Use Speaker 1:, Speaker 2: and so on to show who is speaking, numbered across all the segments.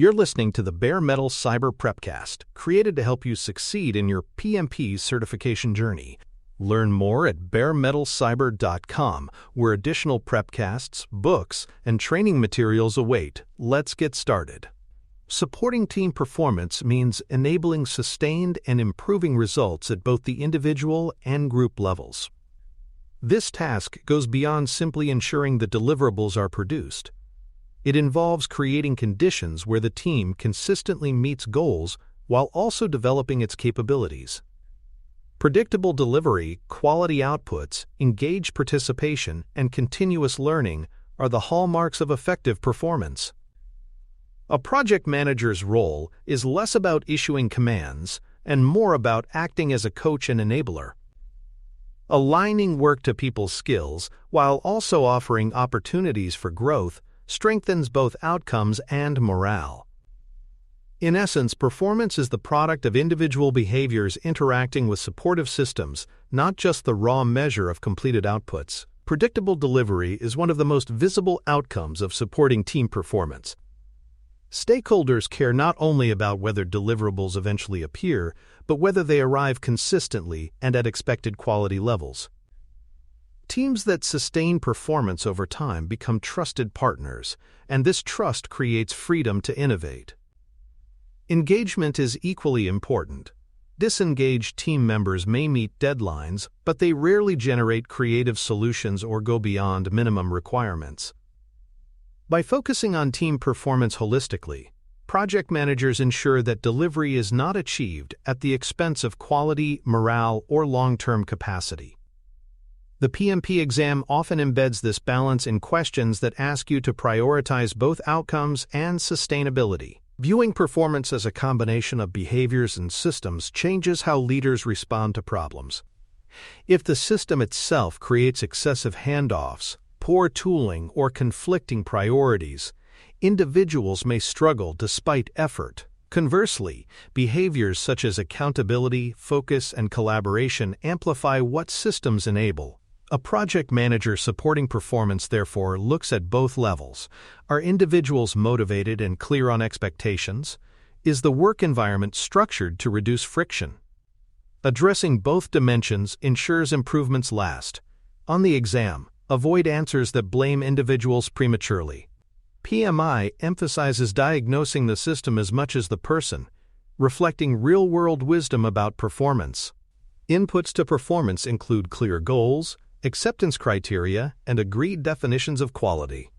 Speaker 1: You're listening to the Bare Metal Cyber Prepcast, created to help you succeed in your PMP certification journey. Learn more at baremetalcyber.com, where additional prepcasts, books, and training materials await. Let's get started. Supporting team performance means enabling sustained and improving results at both the individual and group levels. This task goes beyond simply ensuring the deliverables are produced. It involves creating conditions where the team consistently meets goals while also developing its capabilities. Predictable delivery, quality outputs, engaged participation, and continuous learning are the hallmarks of effective performance. A project manager's role is less about issuing commands and more about acting as a coach and enabler. Aligning work to people's skills while also offering opportunities for growth strengthens both outcomes and morale. In essence, performance is the product of individual behaviors interacting with supportive systems, not just the raw measure of completed outputs. Predictable delivery is one of the most visible outcomes of supporting team performance. Stakeholders care not only about whether deliverables eventually appear, but whether they arrive consistently and at expected quality levels. Teams that sustain performance over time become trusted partners, and this trust creates freedom to innovate. Engagement is equally important. Disengaged team members may meet deadlines, but they rarely generate creative solutions or go beyond minimum requirements. By focusing on team performance holistically, project managers ensure that delivery is not achieved at the expense of quality, morale, or long-term capacity. The PMP exam often embeds this balance in questions that ask you to prioritize both outcomes and sustainability. Viewing performance as a combination of behaviors and systems changes how leaders respond to problems. If the system itself creates excessive handoffs, poor tooling, or conflicting priorities, individuals may struggle despite effort. Conversely, behaviors such as accountability, focus, and collaboration amplify what systems enable. A project manager supporting performance, therefore, looks at both levels. Are individuals motivated and clear on expectations? Is the work environment structured to reduce friction? Addressing both dimensions ensures improvements last. On the exam, avoid answers that blame individuals prematurely. PMI emphasizes diagnosing the system as much as the person, reflecting real-world wisdom about performance. Inputs to performance include clear goals, acceptance criteria, and agreed definitions of quality.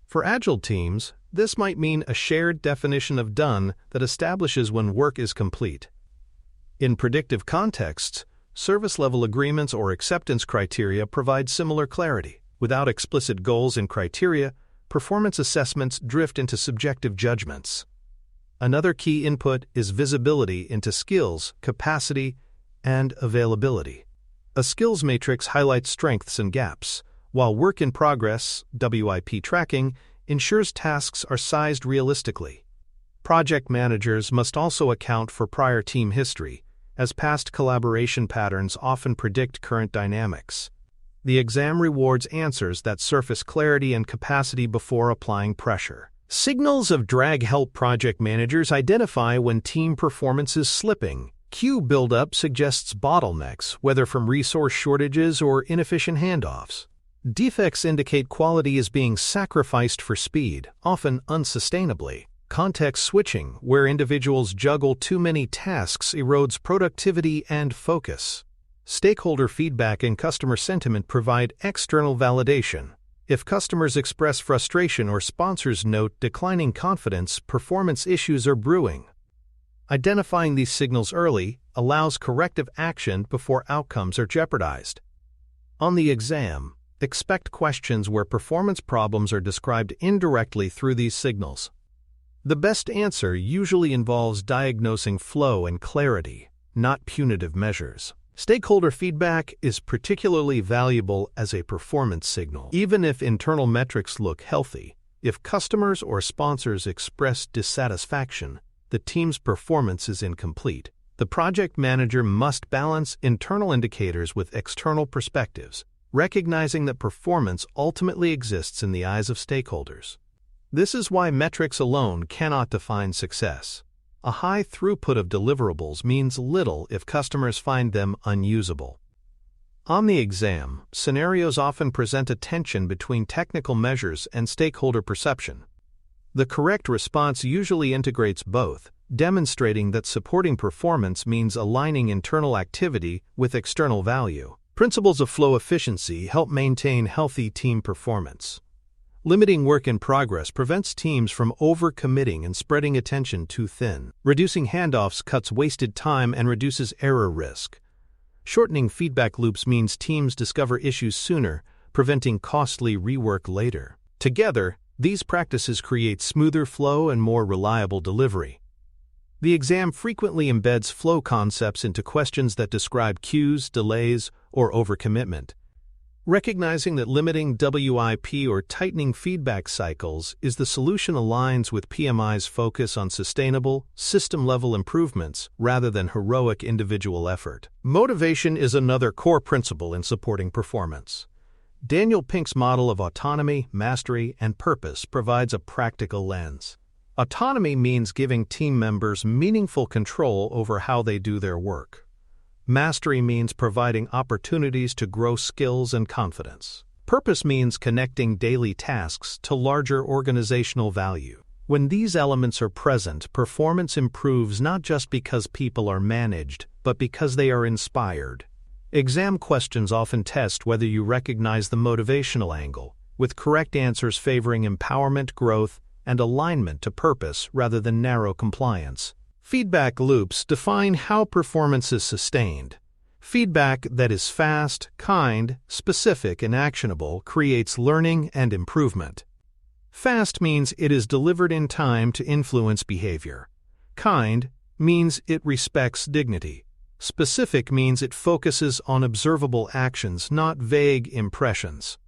Speaker 1: For agile teams, this might mean a shared definition of done that establishes when work is complete. In predictive contexts, service-level agreements or acceptance criteria provide similar clarity. Without explicit goals and criteria, performance assessments drift into subjective judgments. Another key input is visibility into skills, capacity, and availability. A skills matrix highlights strengths and gaps, while work in progress (WIP) tracking ensures tasks are sized realistically. Project managers must also account for prior team history, as past collaboration patterns often predict current dynamics. The exam rewards answers that surface clarity and capacity before applying pressure. Signals of drag help project managers identify when team performance is slipping. Queue buildup suggests bottlenecks, whether from resource shortages or inefficient handoffs. Defects indicate quality is being sacrificed for speed, often unsustainably. Context switching, where individuals juggle too many tasks, erodes productivity and focus. Stakeholder feedback and customer sentiment provide external validation. If customers express frustration or sponsors note declining confidence, performance issues are brewing. Identifying these signals early allows corrective action before outcomes are jeopardized. On the exam, expect questions where performance problems are described indirectly through these signals. The best answer usually involves diagnosing flow and clarity, not punitive measures. Stakeholder feedback is particularly valuable as a performance signal. Even if internal metrics look healthy, if customers or sponsors express dissatisfaction, the team's performance is incomplete. The project manager must balance internal indicators with external perspectives, recognizing that performance ultimately exists in the eyes of stakeholders. This is why metrics alone cannot define success. A high throughput of deliverables means little if customers find them unusable. On the exam, scenarios often present a tension between technical measures and stakeholder perception. The correct response usually integrates both, demonstrating that supporting performance means aligning internal activity with external value. Principles of flow efficiency help maintain healthy team performance. Limiting work in progress prevents teams from overcommitting and spreading attention too thin. Reducing handoffs cuts wasted time and reduces error risk. Shortening feedback loops means teams discover issues sooner, preventing costly rework later. Together, these practices create smoother flow and more reliable delivery. The exam frequently embeds flow concepts into questions that describe queues, delays, or overcommitment. Recognizing that limiting WIP or tightening feedback cycles is the solution aligns with PMI's focus on sustainable, system-level improvements rather than heroic individual effort. Motivation is another core principle in supporting performance. Daniel Pink's model of autonomy, mastery, and purpose provides a practical lens. Autonomy means giving team members meaningful control over how they do their work. Mastery means providing opportunities to grow skills and confidence. Purpose means connecting daily tasks to larger organizational value. When these elements are present, performance improves not just because people are managed, but because they are inspired. Exam questions often test whether you recognize the motivational angle, with correct answers favoring empowerment, growth, and alignment to purpose rather than narrow compliance. Feedback loops define how performance is sustained. Feedback that is fast, kind, specific, and actionable creates learning and improvement. Fast means it is delivered in time to influence behavior. Kind means it respects dignity. Specific means it focuses on observable actions, not vague impressions.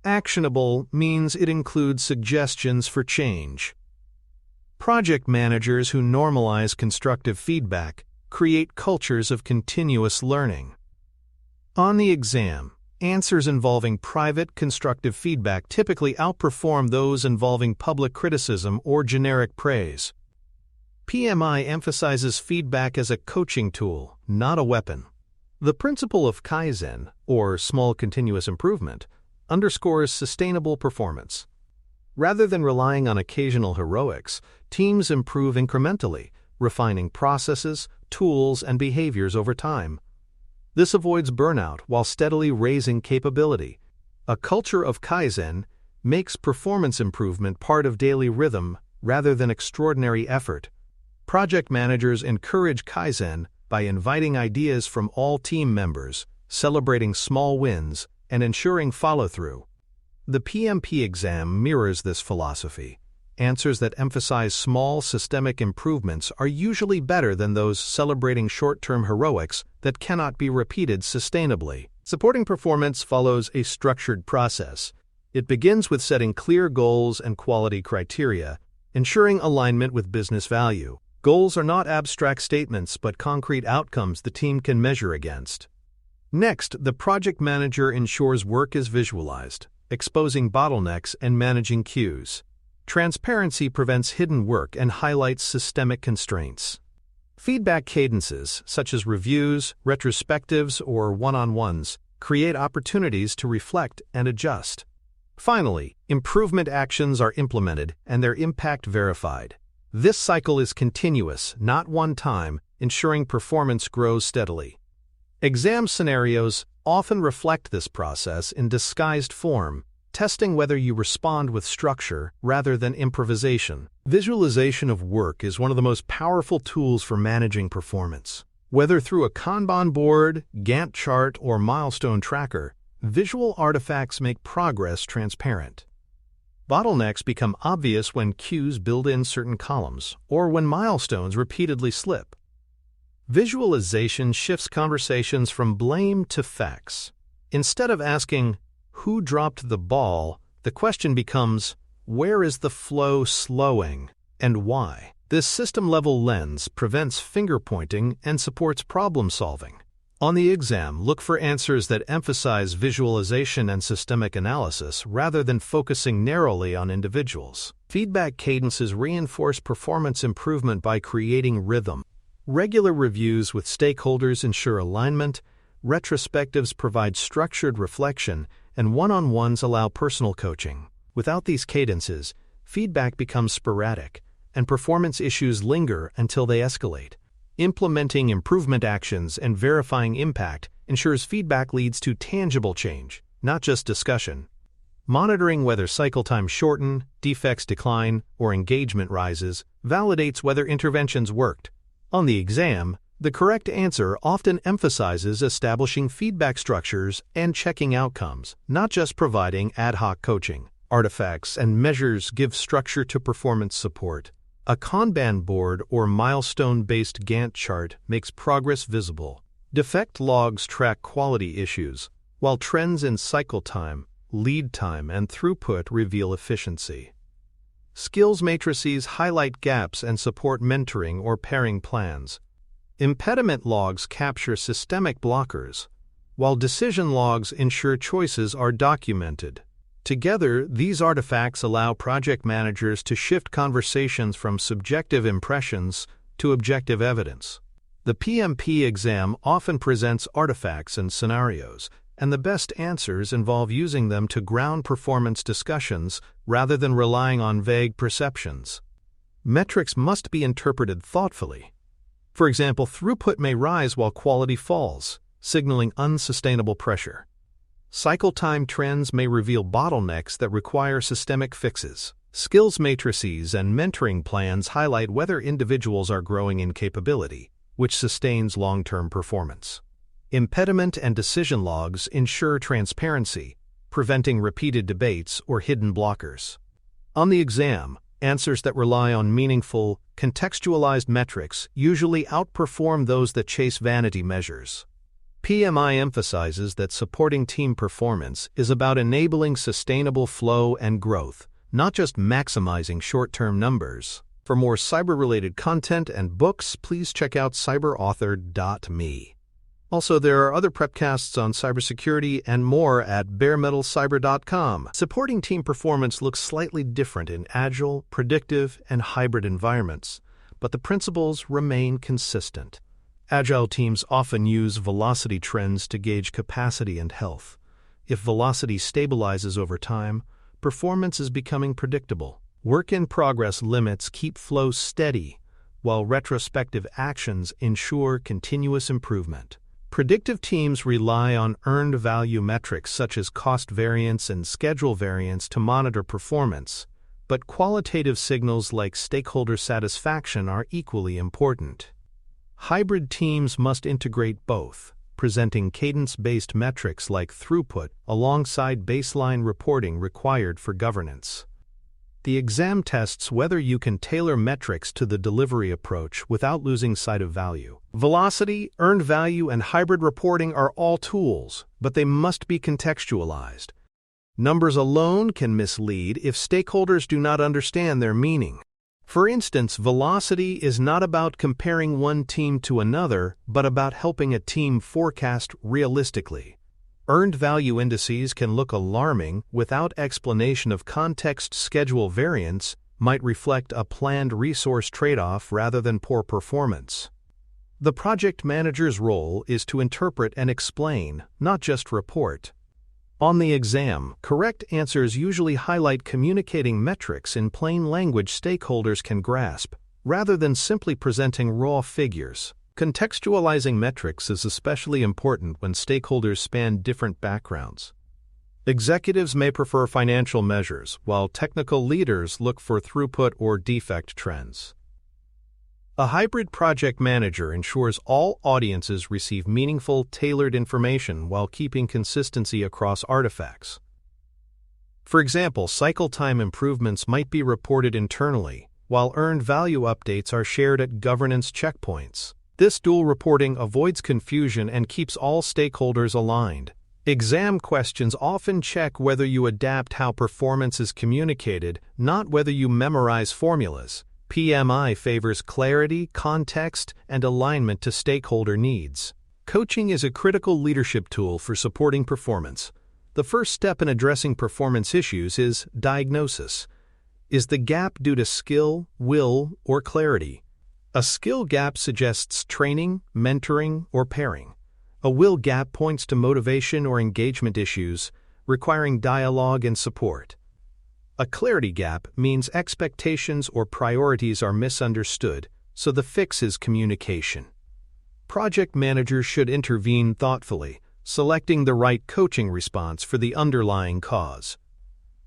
Speaker 1: Actionable means it includes suggestions for change. Project managers who normalize constructive feedback create cultures of continuous learning. On the exam, answers involving private, constructive feedback typically outperform those involving public criticism or generic praise. PMI emphasizes feedback as a coaching tool, not a weapon. The principle of Kaizen, or small continuous improvement, underscores sustainable performance. Rather than relying on occasional heroics, teams improve incrementally, refining processes, tools, and behaviors over time. This avoids burnout while steadily raising capability. A culture of Kaizen makes performance improvement part of daily rhythm rather than extraordinary effort. Project managers encourage Kaizen by inviting ideas from all team members, celebrating small wins, and ensuring follow-through. The PMP exam mirrors this philosophy. Answers that emphasize small systemic improvements are usually better than those celebrating short-term heroics that cannot be repeated sustainably. Supporting performance follows a structured process. It begins with setting clear goals and quality criteria, ensuring alignment with business value. Goals are not abstract statements but concrete outcomes the team can measure against. Next, the project manager ensures work is visualized, exposing bottlenecks and managing queues. Transparency prevents hidden work and highlights systemic constraints. Feedback cadences, such as reviews, retrospectives, or one-on-ones, create opportunities to reflect and adjust. Finally, improvement actions are implemented and their impact verified. This cycle is continuous, not one-time, ensuring performance grows steadily. Exam scenarios often reflect this process in disguised form, testing whether you respond with structure rather than improvisation. Visualization of work is one of the most powerful tools for managing performance. Whether through a Kanban board, Gantt chart, or milestone tracker, visual artifacts make progress transparent. Bottlenecks become obvious when queues build in certain columns or when milestones repeatedly slip. Visualization shifts conversations from blame to facts. Instead of asking, "Who dropped the ball?" the question becomes, "Where is the flow slowing and why?" This system-level lens prevents finger-pointing and supports problem-solving. On the exam, look for answers that emphasize visualization and systemic analysis rather than focusing narrowly on individuals. Feedback cadences reinforce performance improvement by creating rhythm. Regular reviews with stakeholders ensure alignment, retrospectives provide structured reflection, and one-on-ones allow personal coaching. Without these cadences, feedback becomes sporadic, and performance issues linger until they escalate. Implementing improvement actions and verifying impact ensures feedback leads to tangible change, not just discussion. Monitoring whether cycle times shorten, defects decline, or engagement rises validates whether interventions worked. On the exam, the correct answer often emphasizes establishing feedback structures and checking outcomes, not just providing ad hoc coaching. Artifacts and measures give structure to performance support. A Kanban board or milestone-based Gantt chart makes progress visible. Defect logs track quality issues, while trends in cycle time, lead time, and throughput reveal efficiency. Skills matrices highlight gaps and support mentoring or pairing plans. Impediment logs capture systemic blockers, while decision logs ensure choices are documented. Together, these artifacts allow project managers to shift conversations from subjective impressions to objective evidence. The PMP exam often presents artifacts and scenarios, and the best answers involve using them to ground performance discussions rather than relying on vague perceptions. Metrics must be interpreted thoughtfully. For example, throughput may rise while quality falls, signaling unsustainable pressure. Cycle time trends may reveal bottlenecks that require systemic fixes. Skills matrices and mentoring plans highlight whether individuals are growing in capability, which sustains long-term performance. Impediment and decision logs ensure transparency, preventing repeated debates or hidden blockers. On the exam, answers that rely on meaningful, contextualized metrics usually outperform those that chase vanity measures. PMI emphasizes that supporting team performance is about enabling sustainable flow and growth, not just maximizing short-term numbers. For more cyber-related content and books, please check out cyberauthor.me. Also, there are other prepcasts on cybersecurity and more at baremetalcyber.com. Supporting team performance looks slightly different in agile, predictive, and hybrid environments, but the principles remain consistent. Agile teams often use velocity trends to gauge capacity and health. If velocity stabilizes over time, performance is becoming predictable. Work-in-progress limits keep flow steady, while retrospective actions ensure continuous improvement. Predictive teams rely on earned value metrics such as cost variance and schedule variance to monitor performance, but qualitative signals like stakeholder satisfaction are equally important. Hybrid teams must integrate both, presenting cadence-based metrics like throughput alongside baseline reporting required for governance. The exam tests whether you can tailor metrics to the delivery approach without losing sight of value. Velocity, earned value, and hybrid reporting are all tools, but they must be contextualized. Numbers alone can mislead if stakeholders do not understand their meaning. For instance, velocity is not about comparing one team to another, but about helping a team forecast realistically. Earned value indices can look alarming without explanation of context. Schedule variance might reflect a planned resource trade-off rather than poor performance. The project manager's role is to interpret and explain, not just report. On the exam, correct answers usually highlight communicating metrics in plain language stakeholders can grasp, rather than simply presenting raw figures. Contextualizing metrics is especially important when stakeholders span different backgrounds. Executives may prefer financial measures, while technical leaders look for throughput or defect trends. A hybrid project manager ensures all audiences receive meaningful, tailored information while keeping consistency across artifacts. For example, cycle time improvements might be reported internally, while earned value updates are shared at governance checkpoints. This dual reporting avoids confusion and keeps all stakeholders aligned. Exam questions often check whether you adapt how performance is communicated, not whether you memorize formulas. PMI favors clarity, context, and alignment to stakeholder needs. Coaching is a critical leadership tool for supporting performance. The first step in addressing performance issues is diagnosis. Is the gap due to skill, will, or clarity? A skill gap suggests training, mentoring, or pairing. A will gap points to motivation or engagement issues, requiring dialogue and support. A clarity gap means expectations or priorities are misunderstood, so the fix is communication. Project managers should intervene thoughtfully, selecting the right coaching response for the underlying cause.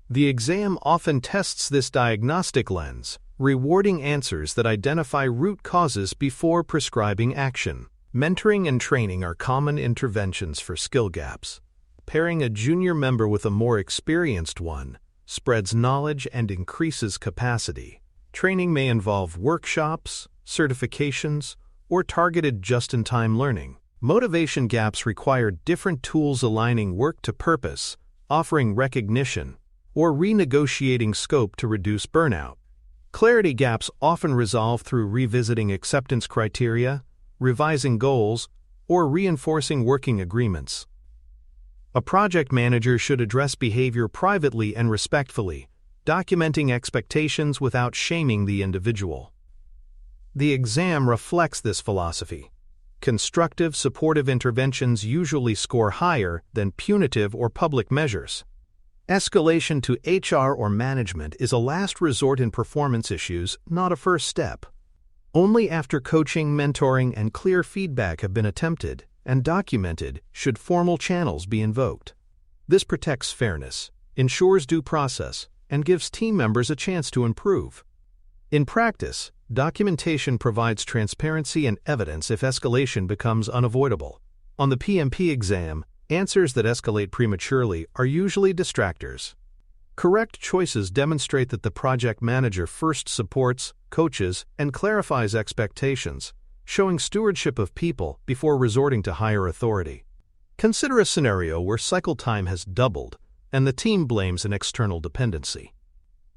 Speaker 1: The exam often tests this diagnostic lens, rewarding answers that identify root causes before prescribing action. Mentoring and training are common interventions for skill gaps. Pairing a junior member with a more experienced one spreads knowledge and increases capacity. Training may involve workshops, certifications, or targeted just-in-time learning. Motivation gaps require different tools aligning work to purpose, offering recognition, or renegotiating scope to reduce burnout. Clarity gaps often resolve through revisiting acceptance criteria, revising goals, or reinforcing working agreements. A project manager should address behavior privately and respectfully, documenting expectations without shaming the individual. The exam reflects this philosophy. Constructive, supportive interventions usually score higher than punitive or public measures. Escalation to HR or management is a last resort in performance issues, not a first step. Only after coaching, mentoring, and clear feedback have been attempted and documented should formal channels be invoked. This protects fairness, ensures due process, and gives team members a chance to improve. In practice, documentation provides transparency and evidence if escalation becomes unavoidable. On the PMP exam, answers that escalate prematurely are usually distractors. Correct choices demonstrate that the project manager first supports, coaches, and clarifies expectations, showing stewardship of people before resorting to higher authority. Consider a scenario where cycle time has doubled and the team blames an external dependency.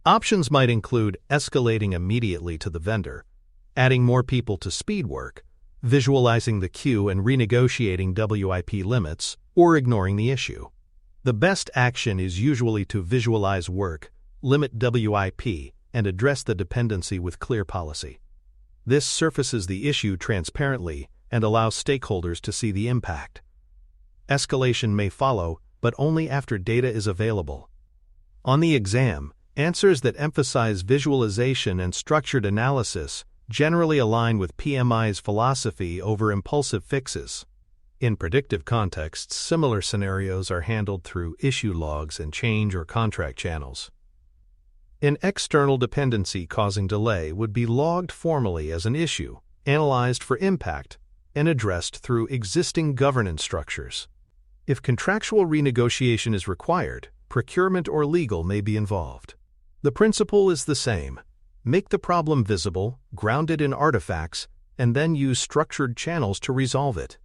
Speaker 1: Options might include escalating immediately to the vendor, adding more people to speed work, visualizing the queue and renegotiating WIP limits, or ignoring the issue. The best action is usually to visualize work, limit WIP, and address the dependency with clear policy. This surfaces the issue transparently and allows stakeholders to see the impact. Escalation may follow, but only after data is available. On the exam, answers that emphasize visualization and structured analysis generally align with PMI's philosophy over impulsive fixes. In predictive contexts, similar scenarios are handled through issue logs and change or contract channels. An external dependency causing delay would be logged formally as an issue, analyzed for impact, and addressed through existing governance structures. If contractual renegotiation is required, procurement or legal may be involved. The principle is the same. Make the problem visible, ground it in artifacts, and then use structured channels to resolve it.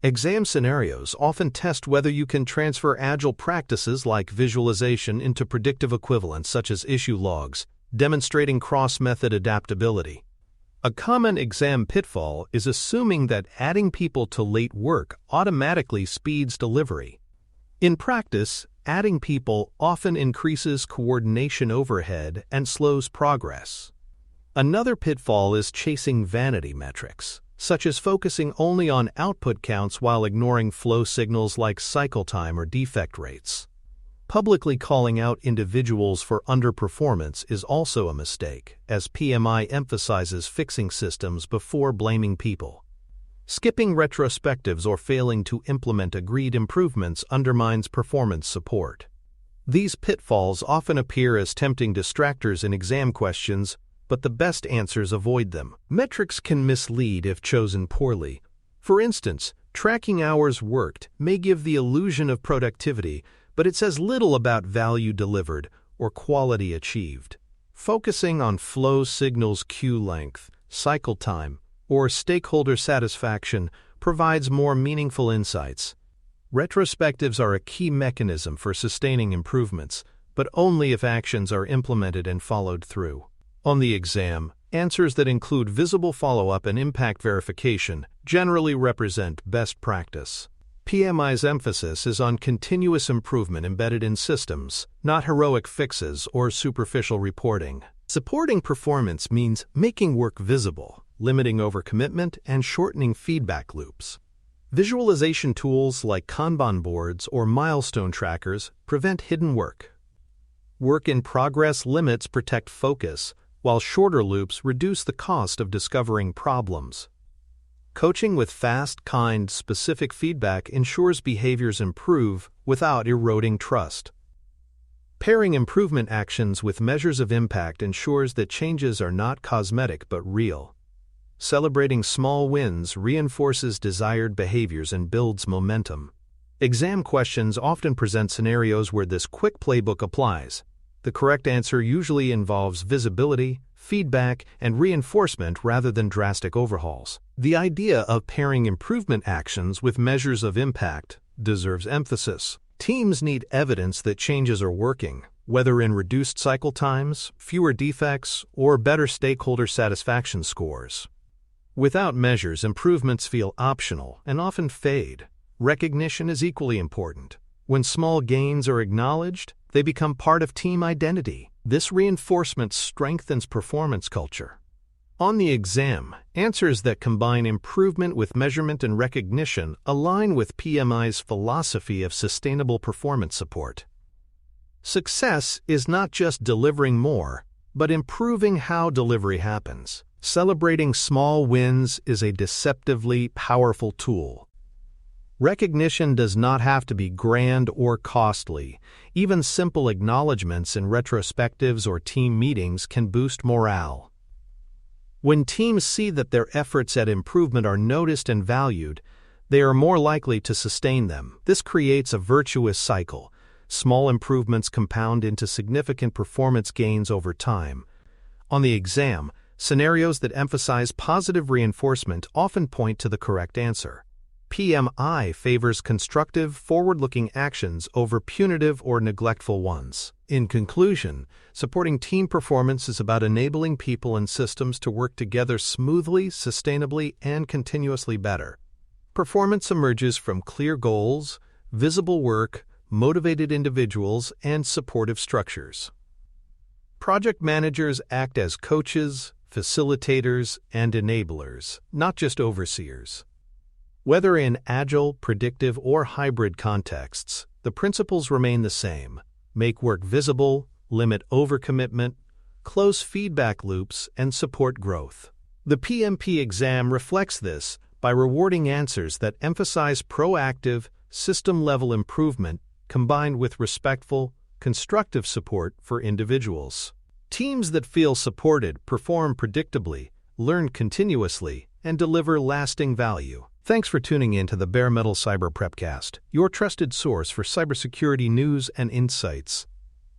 Speaker 1: Exam scenarios often test whether you can transfer agile practices like visualization into predictive equivalents such as issue logs, demonstrating cross-method adaptability. A common exam pitfall is assuming that adding people to late work automatically speeds delivery. In practice, adding people often increases coordination overhead and slows progress. Another pitfall is chasing vanity metrics, such as focusing only on output counts while ignoring flow signals like cycle time or defect rates. Publicly calling out individuals for underperformance is also a mistake, as PMI emphasizes fixing systems before blaming people. Skipping retrospectives or failing to implement agreed improvements undermines performance support. These pitfalls often appear as tempting distractors in exam questions, but the best answers avoid them. Metrics can mislead if chosen poorly. For instance, tracking hours worked may give the illusion of productivity, but it says little about value delivered or quality achieved. Focusing on flow signals, queue length, cycle time, or stakeholder satisfaction provides more meaningful insights. Retrospectives are a key mechanism for sustaining improvements, but only if actions are implemented and followed through. On the exam, answers that include visible follow-up and impact verification generally represent best practice. PMI's emphasis is on continuous improvement embedded in systems, not heroic fixes or superficial reporting. Supporting performance means making work visible, limiting overcommitment, and shortening feedback loops. Visualization tools like Kanban boards or milestone trackers prevent hidden work. Work in progress limits protect focus, while shorter loops reduce the cost of discovering problems. Coaching with fast, kind, specific feedback ensures behaviors improve without eroding trust. Pairing improvement actions with measures of impact ensures that changes are not cosmetic but real. Celebrating small wins reinforces desired behaviors and builds momentum. Exam questions often present scenarios where this quick playbook applies. The correct answer usually involves visibility, feedback, and reinforcement rather than drastic overhauls. The idea of pairing improvement actions with measures of impact deserves emphasis. Teams need evidence that changes are working, whether in reduced cycle times, fewer defects, or better stakeholder satisfaction scores. Without measures, improvements feel optional and often fade. Recognition is equally important. When small gains are acknowledged, they become part of team identity. This reinforcement strengthens performance culture. On the exam, answers that combine improvement with measurement and recognition align with PMI's philosophy of sustainable performance support. Success is not just delivering more, but improving how delivery happens. Celebrating small wins is a deceptively powerful tool. Recognition does not have to be grand or costly. Even simple acknowledgments in retrospectives or team meetings can boost morale. When teams see that their efforts at improvement are noticed and valued, they are more likely to sustain them. This creates a virtuous cycle. Small improvements compound into significant performance gains over time. On the exam, scenarios that emphasize positive reinforcement often point to the correct answer. PMI favors constructive, forward-looking actions over punitive or neglectful ones. In conclusion, supporting team performance is about enabling people and systems to work together smoothly, sustainably, and continuously better. Performance emerges from clear goals, visible work, motivated individuals, and supportive structures. Project managers act as coaches, facilitators, and enablers, not just overseers. Whether in agile, predictive, or hybrid contexts, the principles remain the same. Make work visible, limit overcommitment, close feedback loops, and support growth. The PMP exam reflects this by rewarding answers that emphasize proactive, system-level improvement combined with respectful, constructive support for individuals. Teams that feel supported perform predictably, learn continuously, and deliver lasting value. Thanks for tuning in to the Bare Metal Cyber Prepcast, your trusted source for cybersecurity news and insights.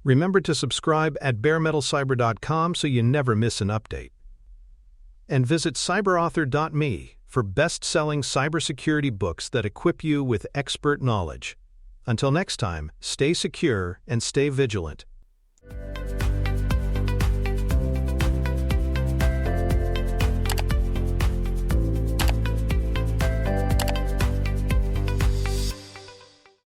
Speaker 1: Remember to subscribe at baremetalcyber.com so you never miss an update. And visit cyberauthor.me for best-selling cybersecurity books that equip you with expert knowledge. Until next time, stay secure and stay vigilant.